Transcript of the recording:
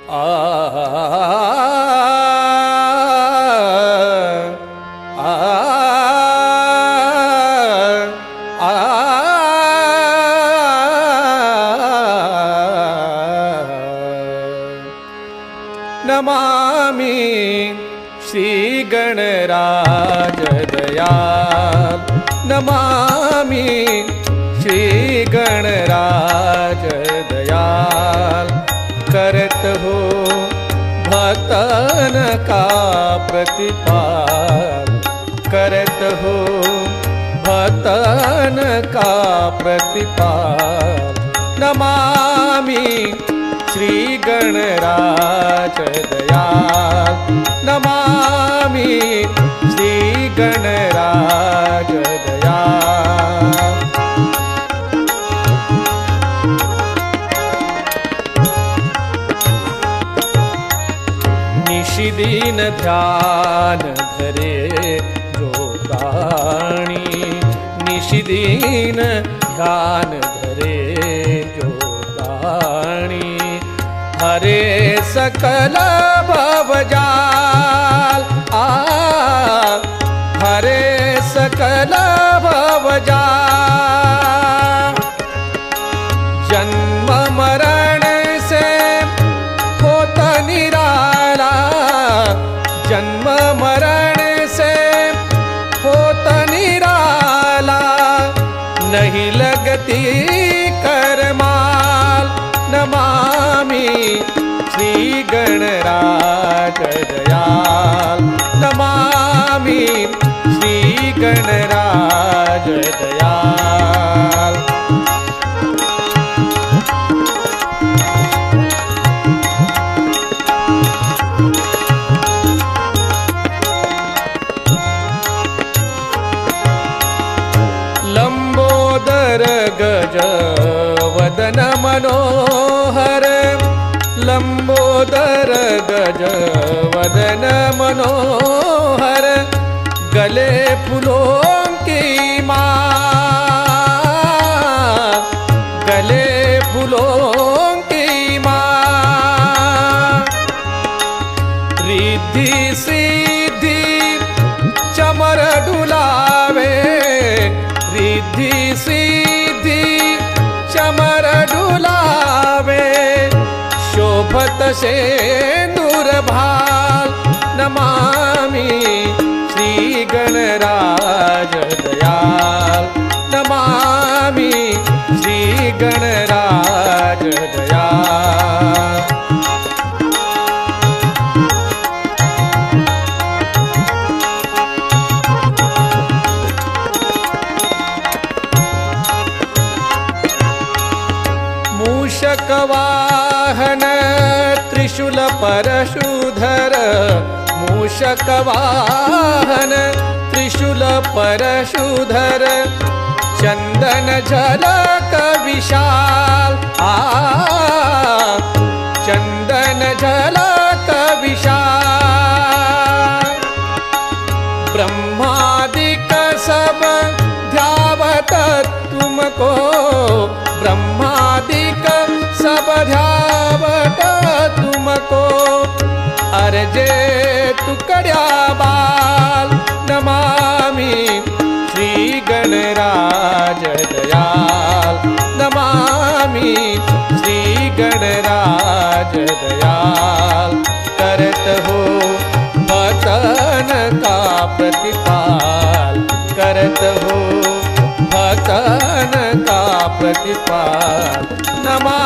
आ नमामि श्री गणराज दयाल, नमामि श्री गणराज दयाल। करत हो भक्तन का प्रतिपाल, करत हो भक्तन का प्रतिपाल। नमामि श्री गणराज दयाल, नमामि श्री गणराज दयाल। निशिदीन ध्यान धरे जो प्राणी, निशिदीन ध्यान धरे जो प्राणी। हरे सकल भवजाल, हरे सकल भवजाल। जन्म मरण से होत निराला, जन्म मरण से होत निराला। नहीं लगती करमाल, नमामि श्री गणराज दयाल, नमामि श्री गणराज दयाल। लंबोदर गज वदन मनोहर, लंबोदर गज वदन मनोहर। गले फूलों की माँ, गले फूलों की माँ। रिद्धि सिद्धि चमर डुलावे, रिद्धि सिद्धि चमर डुलावे। शोभत से दूरभाल, नमामि श्री गणराज दयाल, नमामि श्री गणराज दयाल। मूषक वाहन त्रिशूल परशुधर, मूषक वाहन त्रिशूल परशुधर। चंदन झलक विशाल, चंदन झलक विशाल। ब्रह्मादिक सब ध्यावत तुमको, ब्रह्मादिक सब ध्यावत तुमको। अर्जे टुकड़्या बाल, नमामि श्री गणराज दयाल, नमामि श्री गणराज दयाल। करत हो भक्तन का प्रतिपाल, करत हो भक्तन का प्रतिपाल। नमा